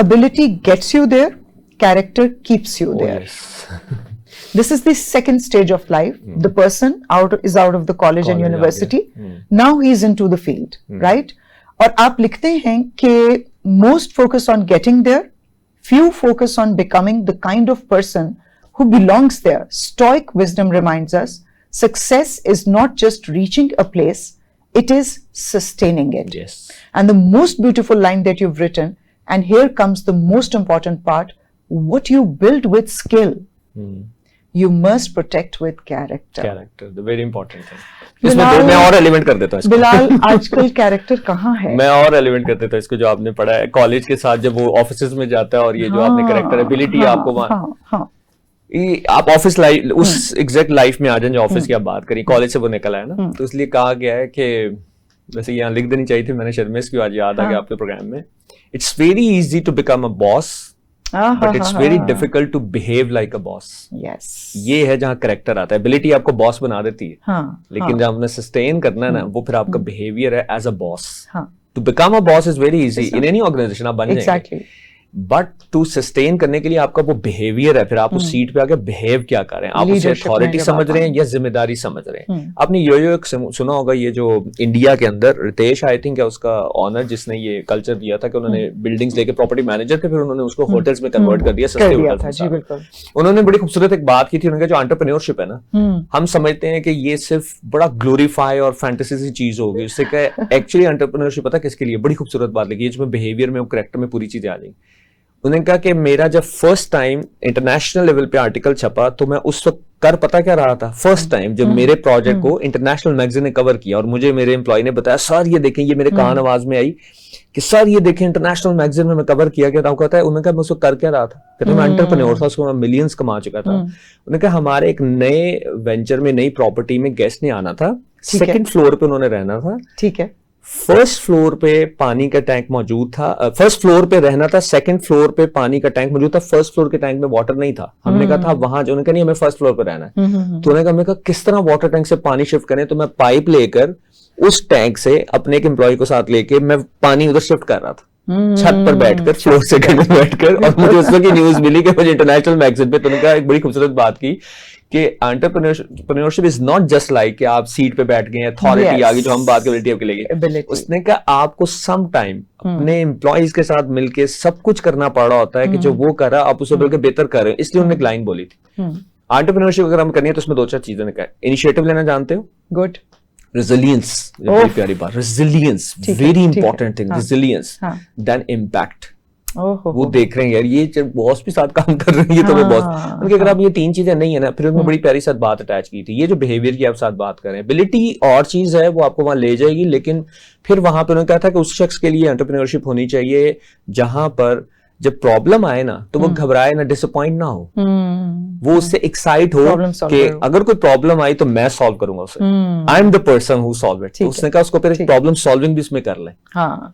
ability gets you there, character keeps you there. yes. This is the second stage of life. The person is out of the college and university. Now he is into the field, right? और आप लिखते हैं कि most focus on getting there, few focus on becoming the kind of person who belongs there. Stoic wisdom reminds us success is not just reaching a place, it is sustaining it. Yes. And the most beautiful line that you've written, and here comes the most important part, what you build with skill, you must protect with character. Character, the very important thing. इसमें दो मैं और element कर देता हूँ इसको। बिलाल, आजकल character कहाँ है? मैं और एलिमेंट कर देता हूँ इसको, जो आपने पढ़ा है कॉलेज के साथ जब वो ऑफिस में जाता है और ये जो आपने कैरेक्टर एबिलिटी आपको वहाँ आप ऑफिस लाइफ उस एग्जैक्ट लाइफ में आ जाए जो ऑफिस की आप बात करी, कॉलेज से वो निकला है ना, तो इसलिए कहा गया है कि वैसे यहाँ लिख देनी चाहिए थी, मैंने शर्मिस की आज याद आ गया आपके प्रोग्राम में, it's very easy to become a boss but it's very difficult to behave like a boss. Yes, ये है जहाँ कैरेक्टर आता है। एबिलिटी आपको बॉस बना देती है, लेकिन जब आपने सस्टेन करना है ना, वो फिर आपका बिहेवियर है as a boss. To become a boss is very easy in any organisation, आप बन जाएंगे, बट टू सस्टेन करने के लिए आपका वो बिहेवियर है, फिर आप उस सीट पे आके बिहेव क्या कर रहे हैं, आप उसे अथॉरिटी समझ रहे हैं या जिम्मेदारी समझ रहे हैं। आपने यो सुना होगा, ये जो इंडिया के अंदर रितेश आई थिंक है उसका ऑनर, जिसने ये कल्चर दिया था कि उन्होंने बिल्डिंग्स लेके प्रॉपर्टी मैनेजर थे, फिर उन्होंने उसको होटल्स में कन्वर्ट कर दिया, सस्ते होटल्स। उन्होंने बड़ी खूबसूरत एक बात की थी, उन्होंने जो एंटरप्रेन्योरशिप है ना, हम समझते हैं कि ये सिर्फ बड़ा ग्लोरीफाई और फैंटेसी सी चीज होगी, उससे क्या एक्चुअली एंटरप्रेन्योरशिप पता किसके लिए, बड़ी खूबसूरत बात लगी, इसमें बिहेवियर में कैरेक्टर में पूरी चीजें आ जाएंगी। उन्होंने कहा कि मेरा जब फर्स्ट टाइम इंटरनेशनल लेवल पे आर्टिकल छपा तो मैं उस वक्त कर पता क्या रहा था, फर्स्ट टाइम जब मेरे प्रोजेक्ट को इंटरनेशनल मैगजीन ने कवर किया और मुझे मेरे एम्प्लॉय ने बताया, सर ये देखें, ये मेरे कान आवाज में आई कि सर ये देखें इंटरनेशनल मैगजीन में मैं कवर किया गया था। कहता है, उन्होंने कहा मैं उसको कर क्या रहा था, कहते मैं एंटरप्रेन्योर था, उसको मैं मिलियंस कमा चुका था। उन्होंने कहा हमारे एक नए वेंचर में, नई प्रॉपर्टी में गेस्ट ने आना था, सेकंड फ्लोर पे उन्होंने रहना था, ठीक है, फर्स्ट फ्लोर पे पानी का टैंक मौजूद था, फर्स्ट फ्लोर पे रहना था, सेकंड फ्लोर पे पानी का टैंक मौजूद था, फर्स्ट फ्लोर के टैंक में वाटर नहीं था। हमने कहा था वहां जो, उन्होंने कहा नहीं हमें फर्स्ट फ्लोर पे रहना है। तो उन्होंने कहा, मैं कहा किस तरह वाटर टैंक से पानी शिफ्ट करें, तो मैं पाइप लेकर उस टैंक से अपने एक एम्प्लॉय को साथ लेके मैं पानी उधर शिफ्ट कर रहा था, छत पर बैठकर, फ्लोर सेकंड में बैठकर, और मुझे उस वक्त न्यूज मिली कि मुझे इंटरनेशनल मैगजीन पे। तो उन्होंने कहा एक बड़ी खूबसूरत बात की कि entrepreneurship is not just like कि आप सीट पे बैठ गए, अथॉरिटी आ गई, जो हम बात एबिलिटी आपके लेंगे। उसने कहा आपको सम टाइम अपने एम्प्लॉइज के साथ मिलके सब कुछ करना पड़ रहा होता है कि जो वो कर रहा आप उसे बल्कि बेहतर कर रहे हो। इसलिए उन्होंने एक लाइन बोली थी, एंटरप्रेन्योरशिप अगर हम करनी है तो उसमें दो चार चीजें ने कहा, इनिशिएटिव लेना जानते हो, गुड, रेजिलियंस, बड़ी प्यारी बात, resilience very important thing, resilience, then impact. वो देख रहे हैं यार ये बॉस भी साथ काम कर रहे हैं, ये तो बॉस, उनके अगर आप ये तीन चीजें नहीं है ना, फिर उन्होंने बड़ी प्यारी साथ बात अटैच की थी, ये जो बिहेवियर की आप साथ बात कर रहे हैं, एबिलिटी और चीज है वो आपको वहां ले जाएगी, लेकिन फिर वहां पे उन्होंने कहा था कि उस शख्स के लिए एंटरप्रेन्योरशिप होनी चाहिए जहां पर जब प्रॉब्लम आए ना तो वो घबराए ना, डिसअपॉइंट ना हो, वो उससे एक्साइट हो कि अगर कोई प्रॉब्लम आई तो मैं सॉल्व करूंगा उसे, I am the person who solve it. उसने कहा उसको फिर प्रॉब्लम सॉल्विंग भी इसमें कर ले।